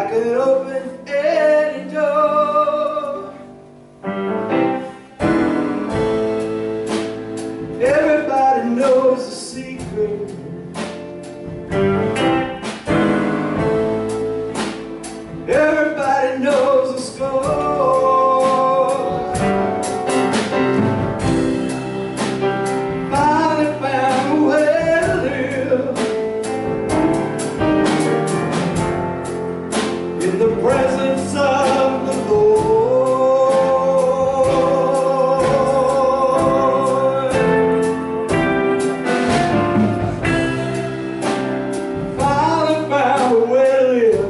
I could open any door. Everybody knows the secret. Everybody knows the score. Finally found a way to live in the presence of the Lord. Finally found a way to live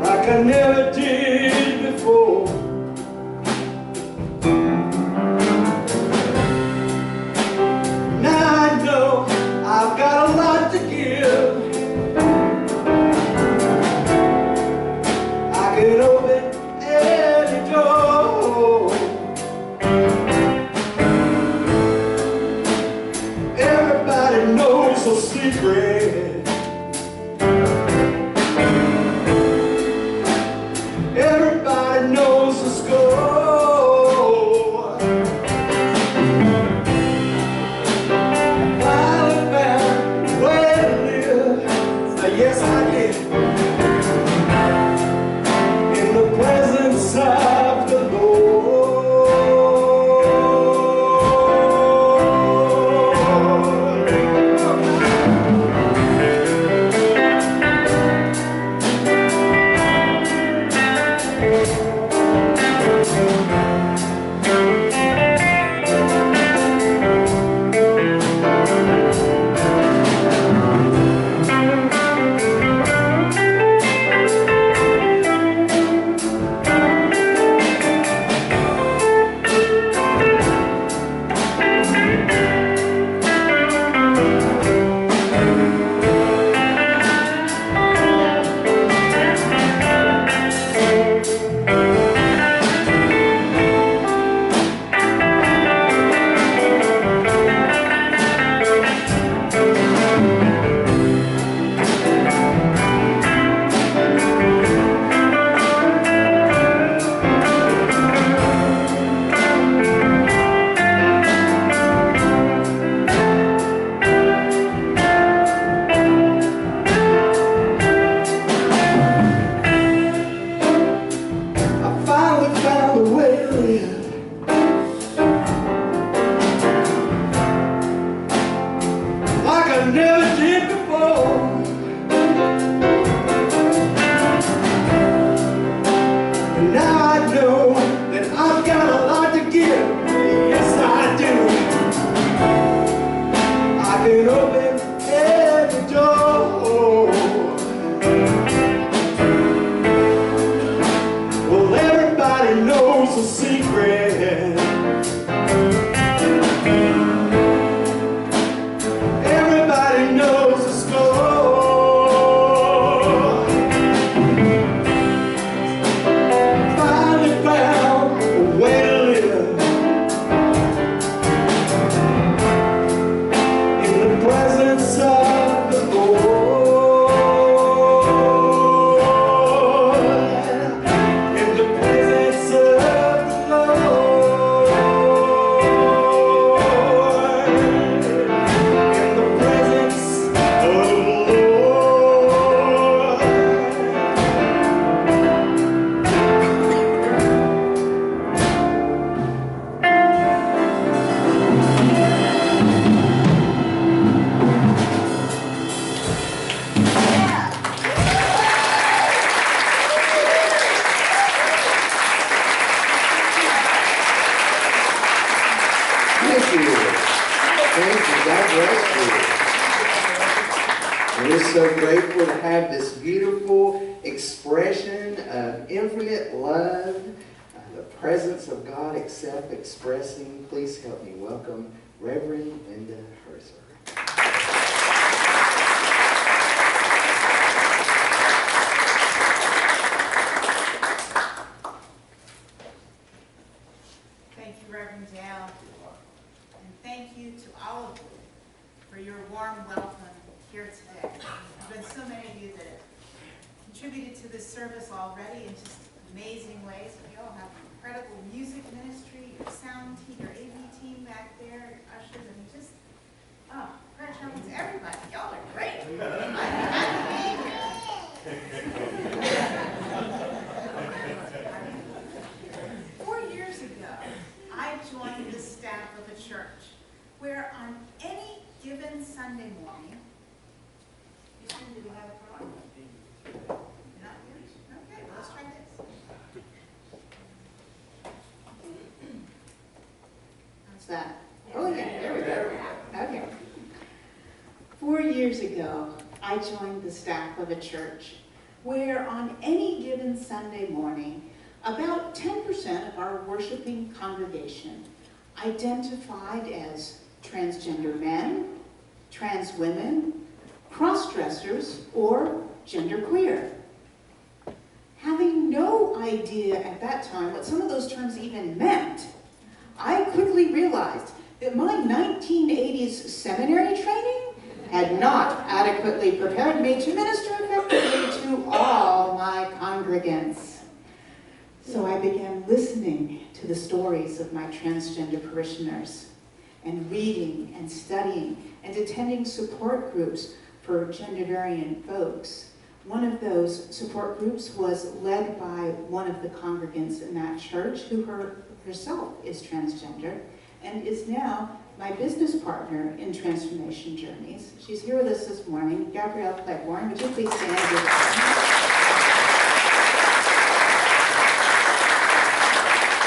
like I never did before. Now I know I've got a lot to give. I can open any door. Everybody knows the secret. Everybody knows the score. Finally found a way to live. Yes, I did. In the presence of the never did before. And now I know that I've got a lot to give. Yes, I do. I can open every door. Well, everybody knows the secret. We're so grateful to have this beautiful expression of infinite love, the presence of God itself expressing. Please help me welcome Reverend Linda Herzer. Thank you, Reverend Dale. And thank you to all of you for your warm welcome here today. There's been so many of you that have contributed to this service already in just amazing ways. You all have incredible music ministry, your sound team, your AV team back there, your ushers, and just, prayer challenge, everybody. Y'all are great. I'm happy to be here. 4 years ago, I joined the staff of a church where on any given Sunday morning, do we have a problem? Not here? Okay, well, let's try this. How's that? Oh, yeah, there we go. Okay. 4 years ago, I joined the staff of a church where on any given Sunday morning, about 10% of our worshiping congregation identified as transgender men, trans women, cross-dressers, or genderqueer. Having no idea at that time what some of those terms even meant, I quickly realized that my 1980s seminary training had not adequately prepared me to minister effectively to all my congregants. So I began listening to the stories of my transgender parishioners and reading and studying and attending support groups for gender variant folks. One of those support groups was led by one of the congregants in that church who herself is transgender and is now my business partner in Transformation Journeys. She's here with us this morning. Gabrielle Clegborn, would you please stand with us?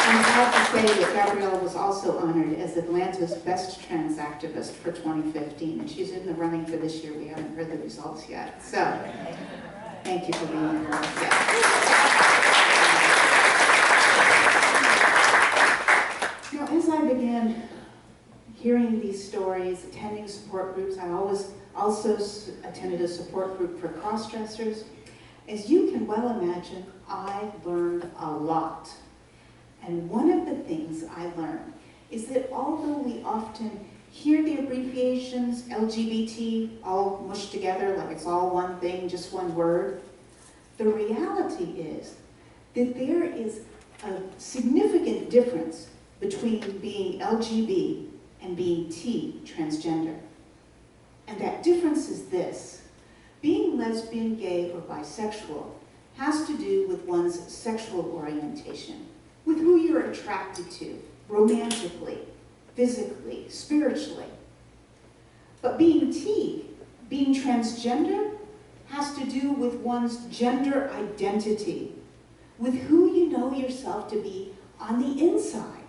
I'm proud to say that Gabrielle was also honored as Atlanta's Best Trans Activist for 2015, and she's in the running for this year. We haven't heard the results yet. So, thank you for being here. Now, as I began hearing these stories, attending support groups, I also attended a support group for cross-dressers. As you can well imagine, I learned a lot. And one of the things I learned is that although we often hear the abbreviations LGBT all mushed together like it's all one thing, just one word, the reality is that there is a significant difference between being LGB and being T, transgender. And that difference is this: being lesbian, gay, or bisexual has to do with one's sexual orientation, with who you're attracted to, romantically, physically, spiritually. But being T, being transgender, has to do with one's gender identity, with who you know yourself to be on the inside.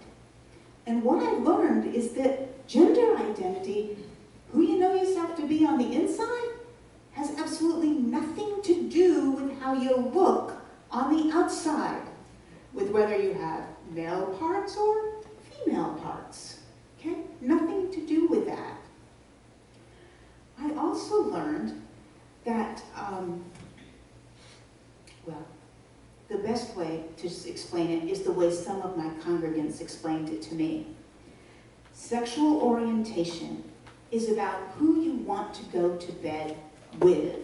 And what I learned is that gender identity, who you know yourself to be on the inside, has absolutely nothing to do with how you look on the outside, with whether you have male parts or female parts, okay? Nothing to do with that. I also learned that, the best way to explain it is the way some of my congregants explained it to me. Sexual orientation is about who you want to go to bed with.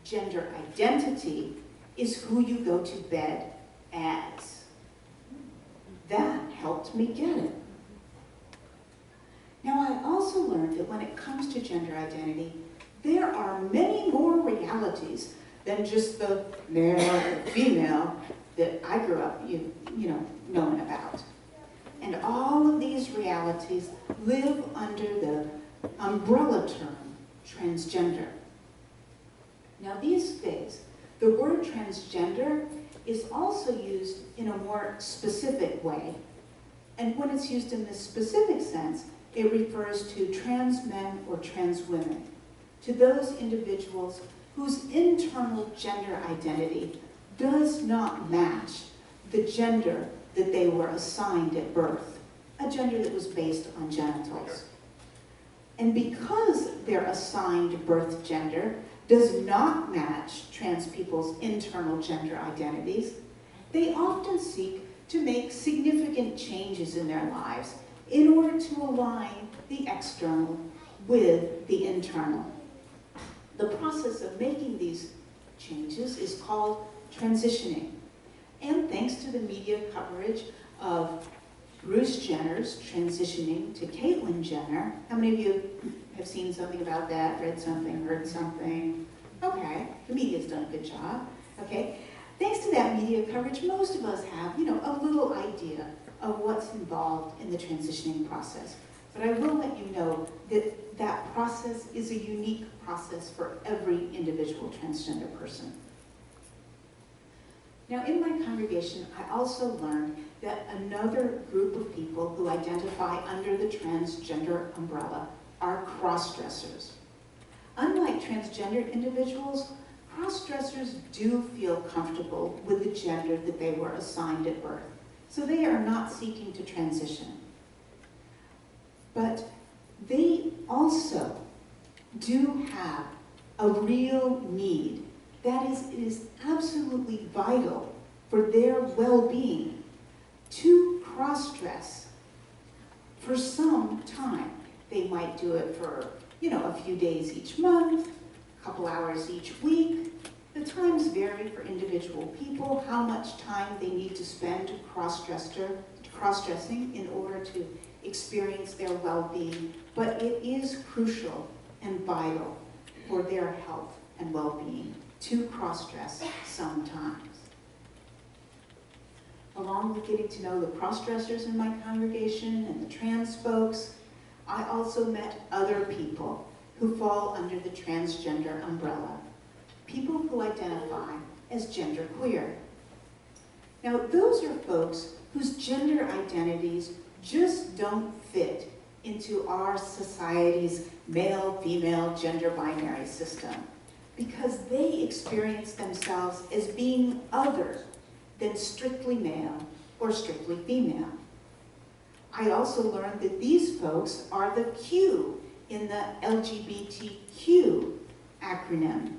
Gender identity is who you go to bed as. That helped me get it. Now, I also learned that when it comes to gender identity, there are many more realities than just the male or female that I grew up, knowing about. And all of these realities live under the umbrella term, transgender. Now, these days, the word transgender is also used in a more specific way. And when it's used in this specific sense, it refers to trans men or trans women, to those individuals whose internal gender identity does not match the gender that they were assigned at birth, a gender that was based on genitals. And because their assigned birth gender does not match trans people's internal gender identities, they often seek to make significant changes in their lives in order to align the external with the internal. The process of making these changes is called transitioning. And thanks to the media coverage of Bruce Jenner's transitioning to Caitlyn Jenner, how many of you have seen something about that, read something, heard something? Okay, the media's done a good job, okay? Thanks to that media coverage, most of us have, a little idea of what's involved in the transitioning process. But I will let you know that that process is a unique process for every individual transgender person. Now, in my congregation, I also learned that another group of people who identify under the transgender umbrella are cross-dressers. Unlike transgendered individuals, cross-dressers do feel comfortable with the gender that they were assigned at birth, so they are not seeking to transition. But they also do have a real need. That is, it is absolutely vital for their well-being to cross-dress for some time. They might do it for, a few days each month, a couple hours each week. The times vary for individual people, how much time they need to spend cross-dressing in order to experience their well-being, but it is crucial and vital for their health and well-being to cross-dress sometimes. Along with getting to know the cross-dressers in my congregation and the trans folks, I also met other people who fall under the transgender umbrella, people who identify as genderqueer. Now, those are folks whose gender identities just don't fit into our society's male-female gender binary system because they experience themselves as being other than strictly male or strictly female. I also learned that these folks are the Q in the LGBTQ acronym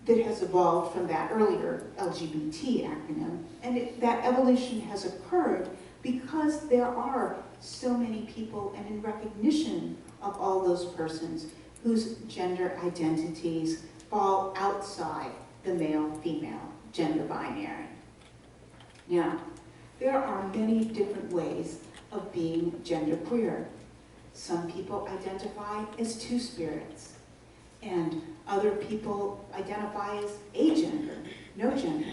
that has evolved from that earlier LGBT acronym. And that evolution has occurred because there are so many people, and in recognition of all those persons whose gender identities fall outside the male-female gender binary. Now, there are many different ways of being genderqueer. Some people identify as two-spirits, and other people identify as agender, no gender.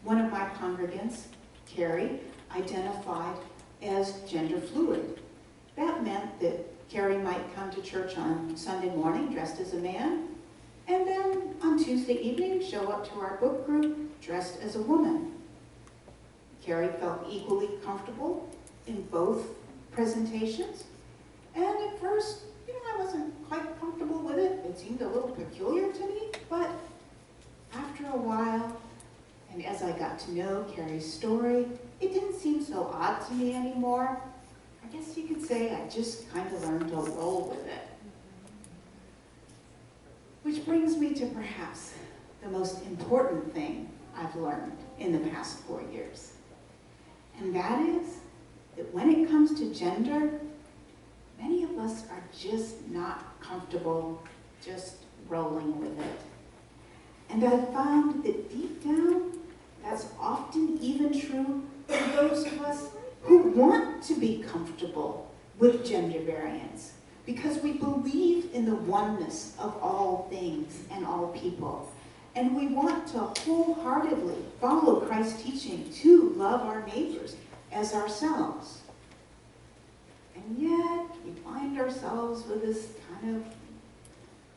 One of my congregants, Carrie, identified as gender fluid. That meant that Carrie might come to church on Sunday morning dressed as a man, and then on Tuesday evening show up to our book group dressed as a woman. Carrie felt equally comfortable in both presentations, and at first, I wasn't quite comfortable with it. It seemed a little peculiar to me, but after a while, and as I got to know Carrie's story, it didn't seem so odd to me anymore. I guess you could say I just kind of learned to roll with it. Which brings me to perhaps the most important thing I've learned in the past 4 years. And that is that when it comes to gender, many of us are just not comfortable just rolling with it. And I've found that deep down, that's often even true for those of us who want to be comfortable with gender variance, because we believe in the oneness of all things and all people. And we want to wholeheartedly follow Christ's teaching to love our neighbors as ourselves. And yet, we find ourselves with this kind of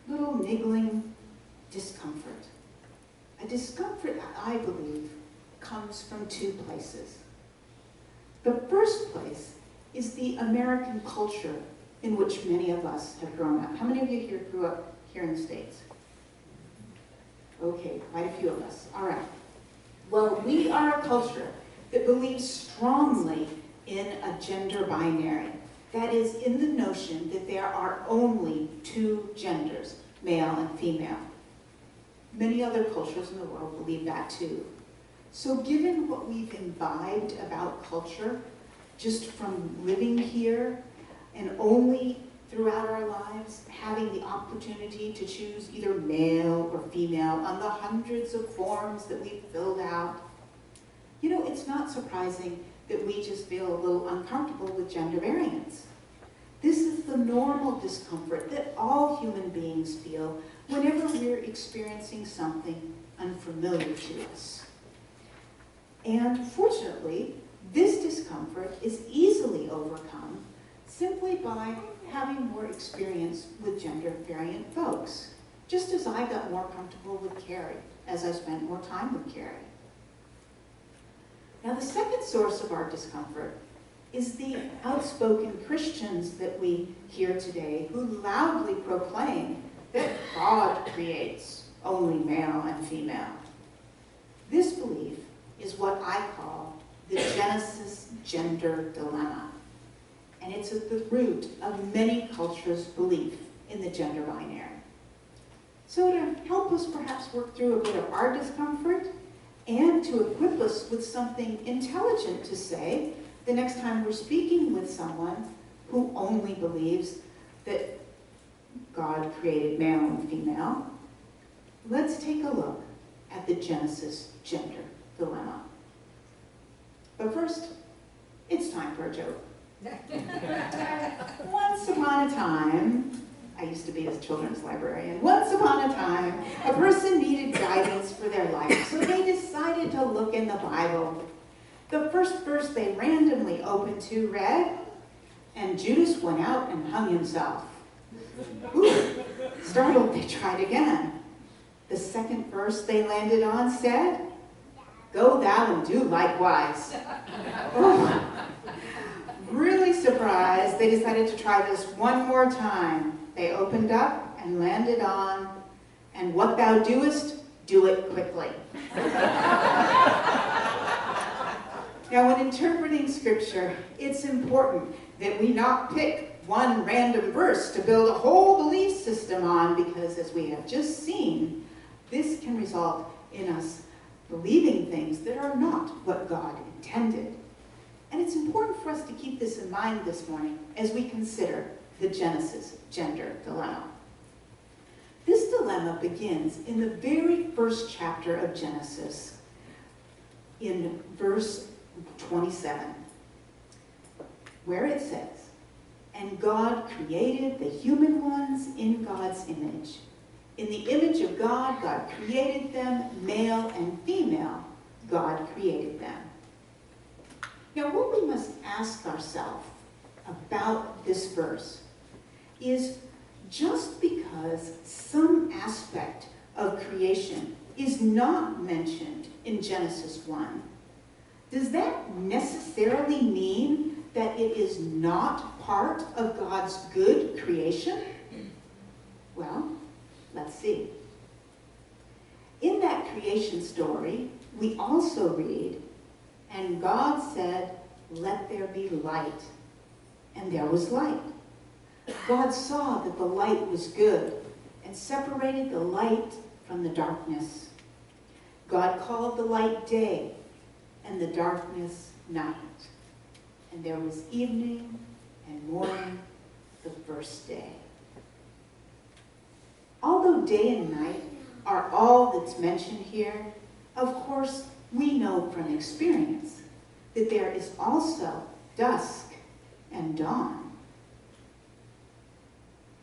little niggling discomfort. A discomfort that I believe comes from two places. The first place is the American culture in which many of us have grown up. How many of you here grew up here in the States? Okay, quite a few of us. All right. Well, we are a culture that believes strongly in a gender binary. That is, in the notion that there are only two genders, male and female. Many other cultures in the world believe that too. So given what we've imbibed about culture, just from living here and only throughout our lives, having the opportunity to choose either male or female on the hundreds of forms that we've filled out. You know, it's not surprising that we just feel a little uncomfortable with gender variance. This is the normal discomfort that all human beings feel whenever we're experiencing something unfamiliar to us. And fortunately, this discomfort is easily overcome simply by having more experience with gender variant folks, just as I got more comfortable with Carrie as I spent more time with Carrie. Now, the second source of our discomfort is the outspoken Christians that we hear today who loudly proclaim that God creates only male and female. This belief is what I call the Genesis gender dilemma. And it's at the root of many cultures' belief in the gender binary. So to help us perhaps work through a bit of our discomfort and to equip us with something intelligent to say the next time we're speaking with someone who only believes that God created male and female, let's take a look at the Genesis gender dilemma. But first, it's time for a joke. Once upon a time, I used to be a children's librarian. Once upon a time, a person needed guidance for their life, so they decided to look in the Bible. The first verse they randomly opened to read, "And Judas went out and hung himself." Ooh, startled, they tried again. The second verse they landed on said, "Go thou and do likewise." Oh. Really surprised, they decided to try this one more time. They opened up and landed on, "And what thou doest, do it quickly." Now, when interpreting Scripture, it's important that we not pick one random verse to build a whole belief system on, because as we have just seen, this can result in us believing things that are not what God intended. And it's important for us to keep this in mind this morning as we consider the Genesis gender dilemma. This dilemma begins in the very first chapter of Genesis, in verse 27, where it says, "And God created the human ones in God's image. In the image of God, God created them, male and female, God created them." Now, what we must ask ourselves about this verse is, just because some aspect of creation is not mentioned in Genesis 1, does that necessarily mean that it is not part of God's good creation? Well, let's see. In that creation story, we also read, "And God said, let there be light. And there was light. God saw that the light was good, and separated the light from the darkness. God called the light day, and the darkness night. And there was evening and morning the first day." Although day and night are all that's mentioned here, of course, we know from experience that there is also dusk and dawn.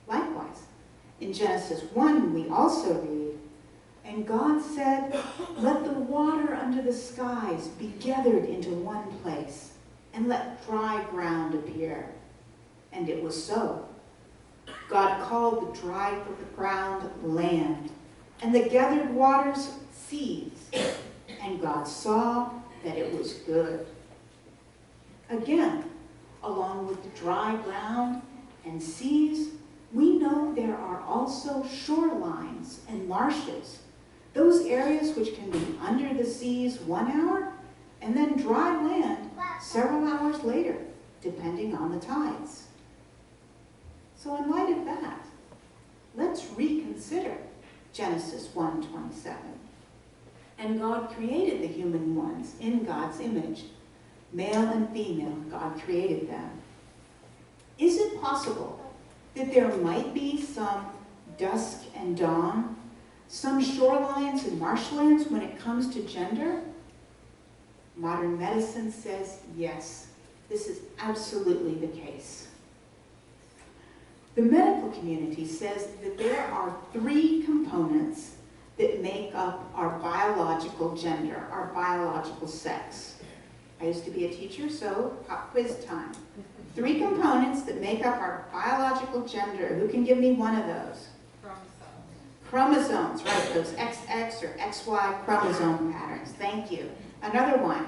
Likewise, in Genesis 1, we also read, "And God said, let the water under the skies be gathered into one place, and let dry ground appear. And it was so. God called the dry ground land, and the gathered waters seas. And God saw that it was good." Again, along with the dry ground and seas, we know there are also shorelines and marshes, those areas which can be under the seas 1 hour and then dry land several hours later, depending on the tides. So in light of that, let's reconsider Genesis 1:27. "And God created the human ones in God's image. Male and female, God created them." Is it possible that there might be some dusk and dawn, some shorelines and marshlands when it comes to gender? Modern medicine says yes, this is absolutely the case. The medical community says that there are 3 components that make up our biological gender, our biological sex. I used to be a teacher, so pop quiz time. 3 components that make up our biological gender. Who can give me one of those? Chromosomes, right, those XX or XY chromosome patterns. Thank you. Another one.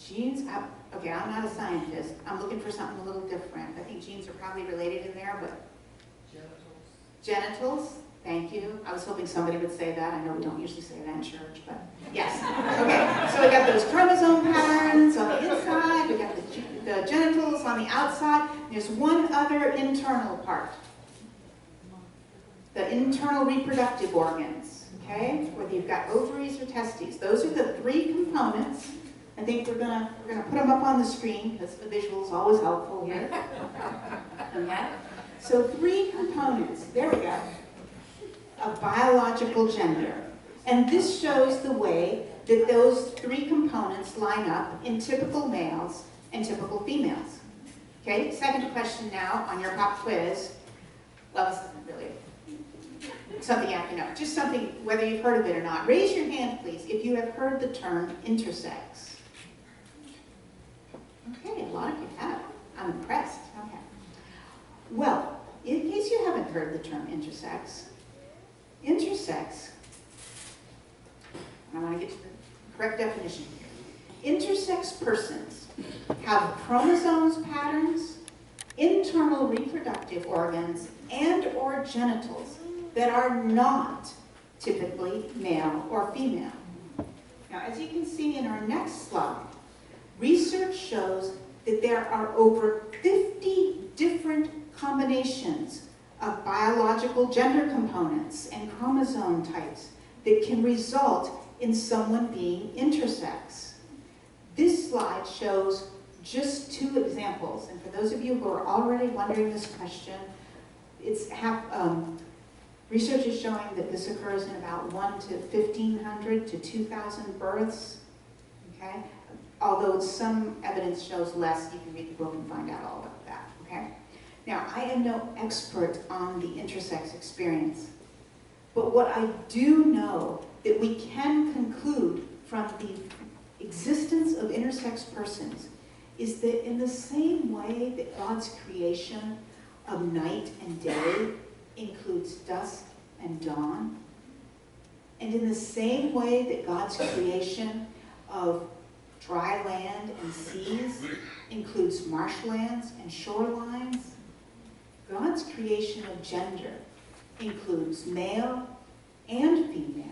Genes. Okay, I'm not a scientist. I'm looking for something a little different. I think genes are probably related in there, but genitals. Thank you. I was hoping somebody would say that. I know we don't usually say that in church, but yes. Okay, so we got those chromosome patterns on the inside. We got the genitals on the outside. There's one other internal part. The internal reproductive organs, okay? Whether you've got ovaries or testes. Those are the 3 components. I think we're gonna put them up on the screen because the visual is always helpful here. Okay? So 3 components. There we go. Of biological gender. And this shows the way that those 3 components line up in typical males and typical females. Okay, second question now on your pop quiz. Well, this isn't really something you have to know. Just something, whether you've heard of it or not. Raise your hand, please, if you have heard the term intersex. Okay, a lot of you have. I'm impressed. Okay. Well, in case you haven't heard the term intersex, I want to get to the correct definition here. Intersex persons have chromosomes patterns, internal reproductive organs, and or genitals that are not typically male or female. Now, as you can see in our next slide, research shows that there are over 50 different combinations of biological gender components and chromosome types that can result in someone being intersex. This slide shows just 2 examples, and for those of you who are already wondering this question, research is showing that this occurs in about 1 to 1,500 to 2,000 births, okay? Although some evidence shows less, you can read the book and find out all about that, okay? Now, I am no expert on the intersex experience, but what I do know that we can conclude from the existence of intersex persons is that in the same way that God's creation of night and day includes dusk and dawn, and in the same way that God's creation of dry land and seas includes marshlands and shorelines, God's creation of gender includes male and female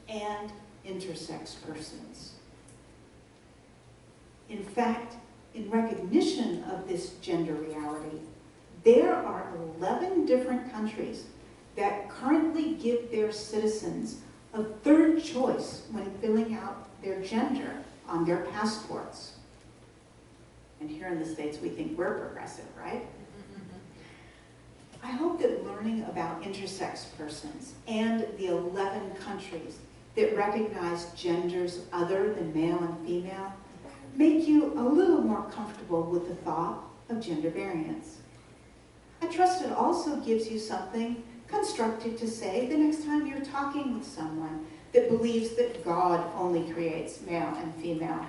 and intersex persons. In fact, in recognition of this gender reality, there are 11 different countries that currently give their citizens a 3rd choice when filling out their gender on their passports. And here in the States, we think we're progressive, right? I hope that learning about intersex persons and the 11 countries that recognize genders other than male and female make you a little more comfortable with the thought of gender variance. I trust it also gives you something constructive to say the next time you're talking with someone that believes that God only creates male and female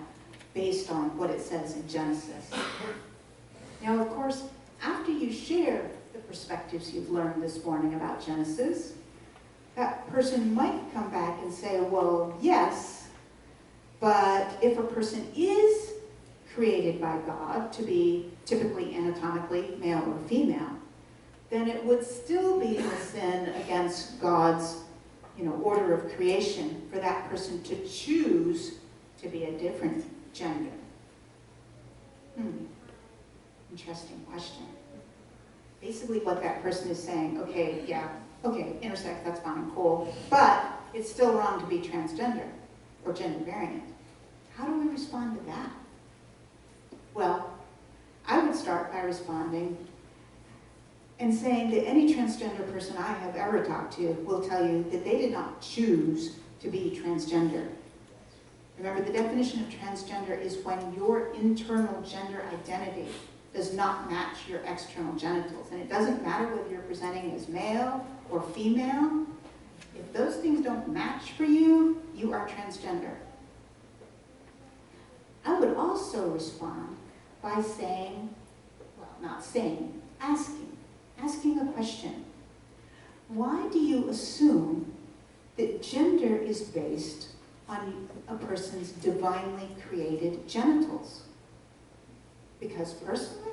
based on what it says in Genesis. Now, of course, after you share the perspectives you've learned this morning about Genesis, that person might come back and say, well, yes, but if a person is created by God to be typically anatomically male or female, then it would still be a sin against God's order of creation for that person to choose to be a different gender. Interesting question. Basically what that person is saying, okay, intersex, that's fine, cool, but it's still wrong to be transgender or gender variant. How do we respond to that? Well, I would start by responding and saying that any transgender person I have ever talked to will tell you that they did not choose to be transgender. Remember, the definition of transgender is when your internal gender identity does not match your external genitals. And it doesn't matter whether you're presenting as male or female. If those things don't match for you, you are transgender. I would also respond by saying, well, not saying, asking a question. Why do you assume that gender is based on a person's divinely created genitals? Because personally,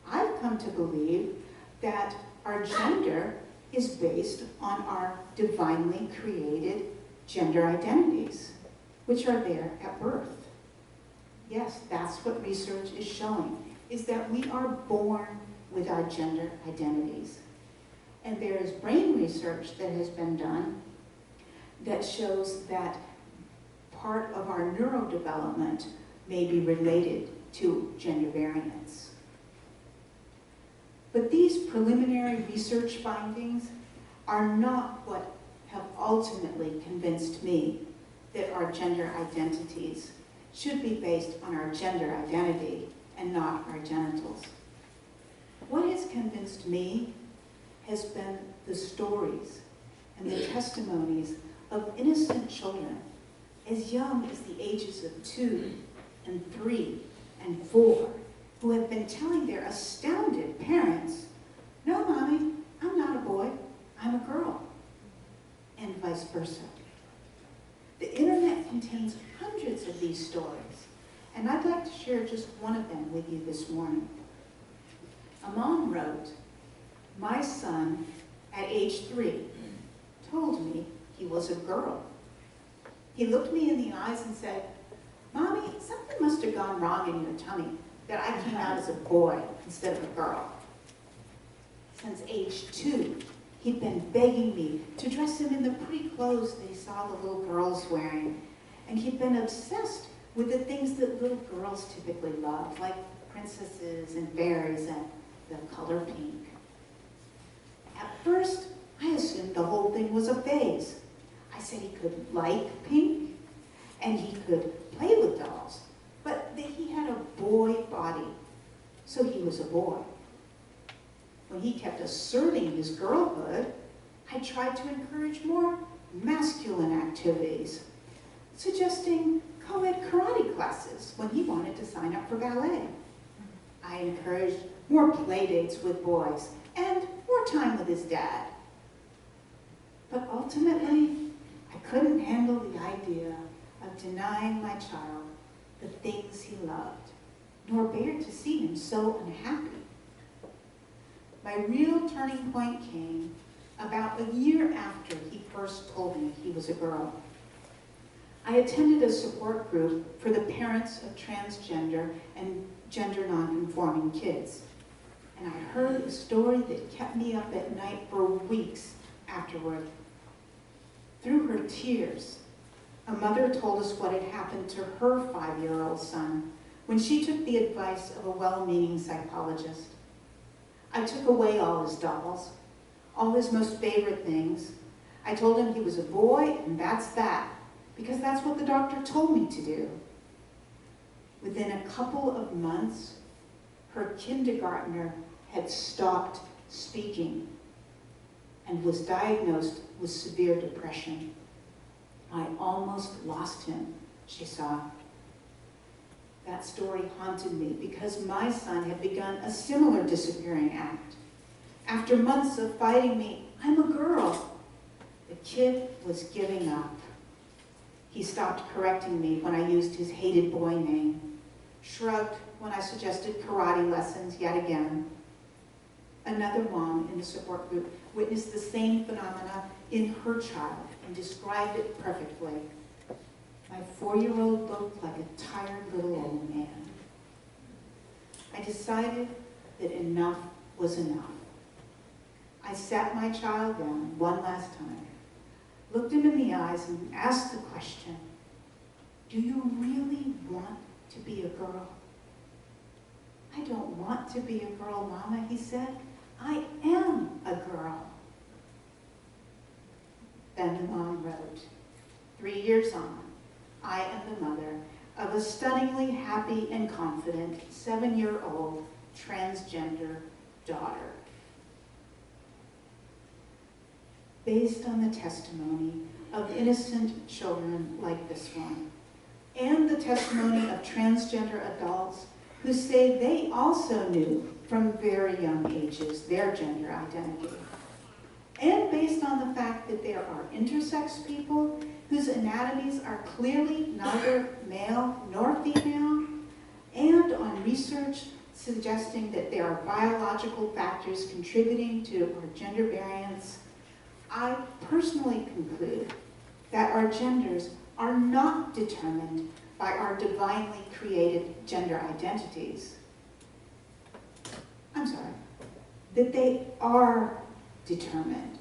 I've come to believe that our gender is based on our divinely created gender identities, which are there at birth. Yes, that's what research is showing, is that we are born with our gender identities. And there is brain research that has been done that shows that part of our neurodevelopment may be related to gender variance. But these preliminary research findings are not what have ultimately convinced me that our gender identities should be based on our gender identity and not our genitals. What has convinced me has been the stories and the testimonies of innocent children as young as the ages of 2 and 3 and 4 who have been telling their astounded parents, "No, Mommy, I'm not a boy, I'm a girl," and vice versa. The internet contains hundreds of these stories, and I'd like to share just one of them with you this morning. A mom wrote, "My son, at age 3, told me he was a girl. He looked me in the eyes and said, 'Mommy, something must have gone wrong in your tummy that I came out as a boy instead of a girl.' Since age 2, he'd been begging me to dress him in the pretty clothes that he saw the little girls wearing, and he'd been obsessed with the things that little girls typically love, like princesses and fairies and the color pink. At first, I assumed the whole thing was a phase. I said he could like pink, and he could play with dolls, but that he had a boy body, so he was a boy. When he kept asserting his girlhood, I tried to encourage more masculine activities, suggesting co-ed karate classes when he wanted to sign up for ballet. I encouraged more play dates with boys and more time with his dad. But ultimately, I couldn't handle the idea of denying my child the things he loved, nor bear to see him so unhappy. My real turning point came about a year after he first told me he was a girl. I attended a support group for the parents of transgender and gender nonconforming kids. And I heard a story that kept me up at night for weeks afterward. Through her tears, a mother told us what had happened to her 5-year-old son when she took the advice of a well-meaning psychologist. I took away all his dolls, all his most favorite things. I told him he was a boy, and that's that, because that's what the doctor told me to do. Within a couple of months, her kindergartner had stopped speaking and was diagnosed with severe depression. I almost lost him, she sobbed. That story haunted me because my son had begun a similar disappearing act. After months of fighting me, "I'm a girl," the kid was giving up. He stopped correcting me when I used his hated boy name, shrugged when I suggested karate lessons yet again. Another mom in the support group witnessed the same phenomena in her child and described it perfectly. My 4-year-old looked like a tired little old man. I decided that enough was enough. I sat my child down one last time, looked him in the eyes, and asked the question, "Do you really want to be a girl?" I don't want to be a girl, Mama, he said. I am a girl. Then the mom wrote, 3 years on, I am the mother of a stunningly happy and confident 7-year-old transgender daughter. Based on the testimony of innocent children like this one, and the testimony of transgender adults who say they also knew from very young ages their gender identity. And based on the fact that there are intersex people whose anatomies are clearly neither male nor female, and on research suggesting that there are biological factors contributing to our gender variance, I personally conclude that our genders are not determined by our divinely created gender identities. I'm sorry, that they are determined.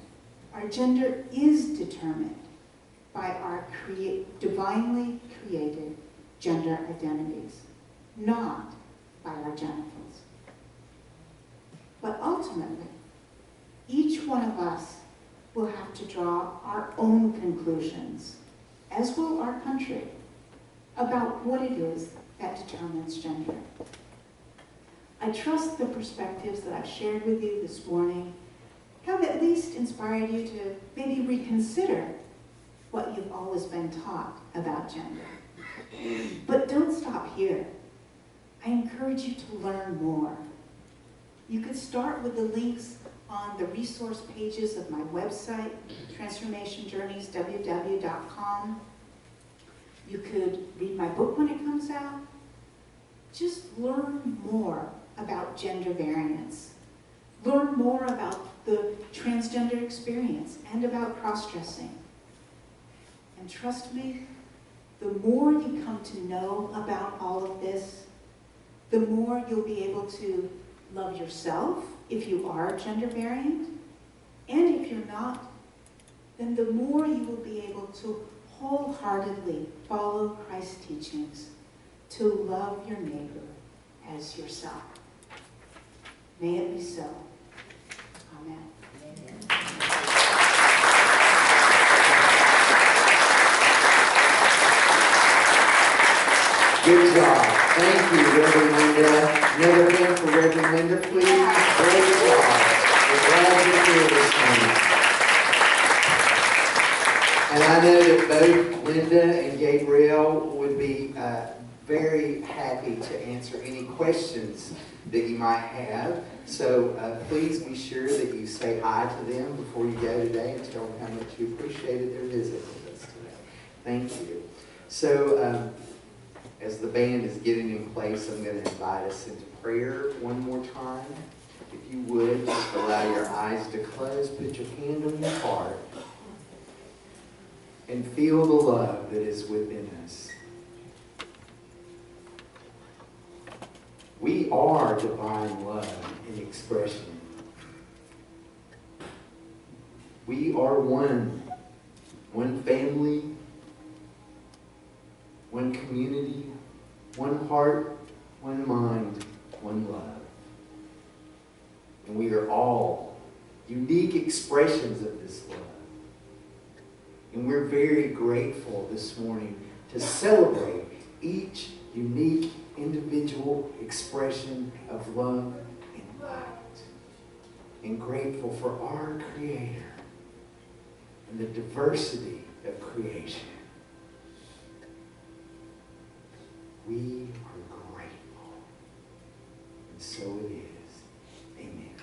Our gender is determined by our divinely created gender identities, not by our genitals. But ultimately, each one of us will have to draw our own conclusions, as will our country, about what it is that determines gender. I trust the perspectives that I've shared with you this morning have at least inspired you to maybe reconsider what you've always been taught about gender. But don't stop here. I encourage you to learn more. You could start with the links on the resource pages of my website, transformationjourneysww.com. You could read my book when it comes out. Just learn more about gender variance. Learn more about the transgender experience and about cross-dressing. And trust me, the more you come to know about all of this, the more you'll be able to love yourself if you are gender variant. And if you're not, then the more you will be able to wholeheartedly follow Christ's teachings to love your neighbor as yourself. May it be so. Amen. Good job. Thank you, Reverend Linda. Another hand for Reverend Linda, please. Great job. We're glad you're here this morning. And I know that both Linda and Gabriel would be very happy to answer any questions that you might have. So please be sure that you say hi to them before you go today and tell them how much you appreciated their visit with us today. Thank you. So as the band is getting in place, I'm going to invite us into prayer one more time. If you would, just allow your eyes to close, put your hand on your heart, and feel the love that is within us. We are divine love in expression. We are one family, one community, one heart, one mind, one love. And we are all unique expressions of this love. And we're very grateful this morning to celebrate each unique individual expression of love and light. And grateful for our Creator and the diversity of creation. We are grateful. And so it is. Amen.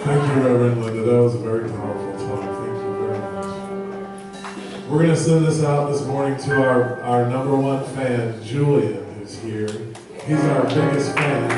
Thank you, Reverend Linda. That was a very powerful talk. Thank you very much. We're going to send this out this morning to our number one fan, Julian, who's here. He's our biggest fan.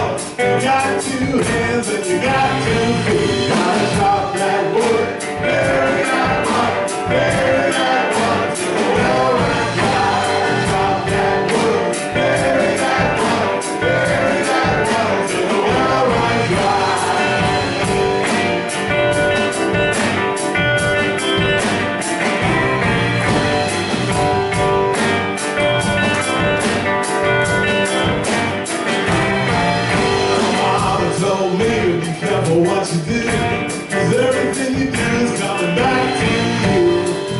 wallet, you got 2 hands and you got 2 feet. You gotta chop that wood, bury that water, bury that water till the well runs dry. Chop that wood, bury that water, bury that water till the well runs dry. Told me to be careful what you do, 'cause everything you do is coming back to you.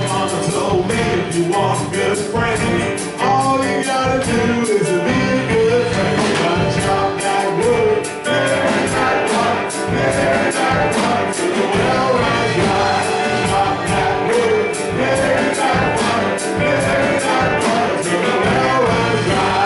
Mama told me if you want good friends, all you gotta do is be a good friend. You gotta chop that wood, bury that water, bury that water till the well runs dry. Chop that wood, bury that water, bury that water till the well runs dry.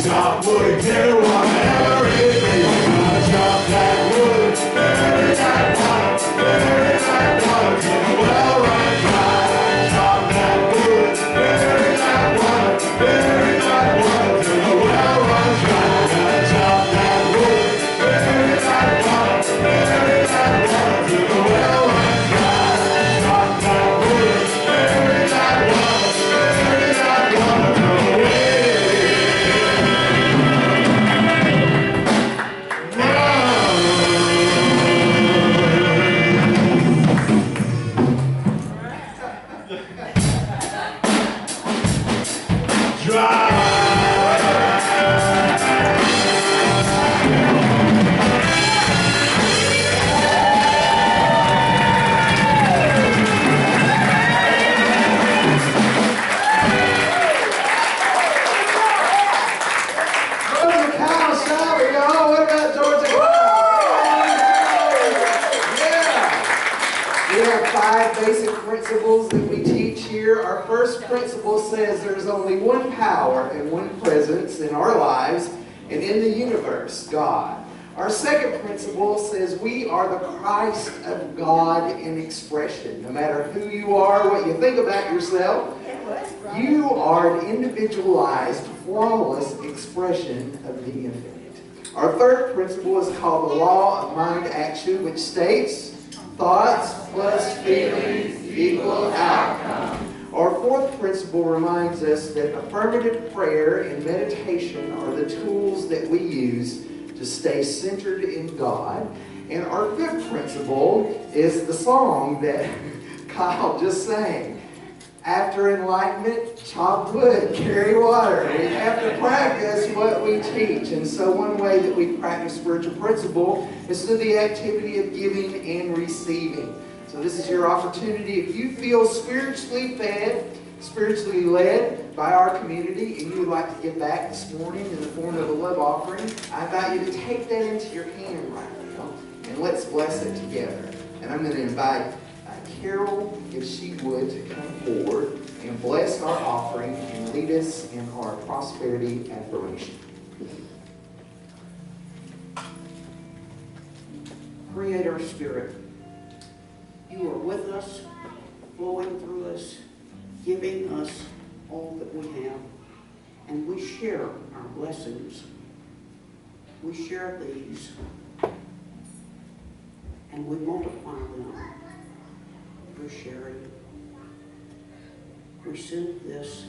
Chop wood and carry water every day. Chop that wood, bury that water, bury that water till the well runs dry. Chop that wood, bury that water, bury that water till the well runs dry. Gotta chop that wood, bury that water, bury that water till the well runs dry. Chop that wood, bury that water, bury that water till the well. Principles that we teach here. Our first principle says there's only one power and one presence in our lives and in the universe, God. Our second principle says we are the Christ of God in expression. No matter who you are, what you think about yourself, you are an individualized, flawless expression of the infinite. Our third principle is called the law of mind action, which states thoughts plus feelings equal outcome. Our fourth principle reminds us that affirmative prayer and meditation are the tools that we use to stay centered in God. And our fifth principle is the song that Kyle just sang. After enlightenment, chop wood, carry water. We have to practice what we teach. And so one way that we practice spiritual principle is through the activity of giving and receiving. So this is your opportunity. If you feel spiritually fed, spiritually led by our community, and you would like to give back this morning in the form of a love offering, I invite you to take that into your hand right now, and let's bless it together. And I'm going to invite Carol, if she would, to come forward and bless our offering and lead us in our prosperity affirmation. Creator Spirit, you are with us, flowing through us, giving us all that we have, and we share our blessings. We share these, and we multiply them through sharing. We send this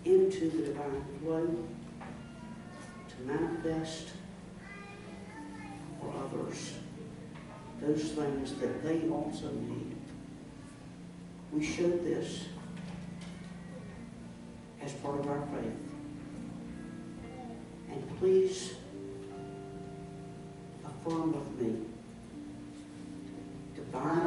into the divine flow, manifest for others those things that they also need. We show this as part of our faith. And please affirm with me, divine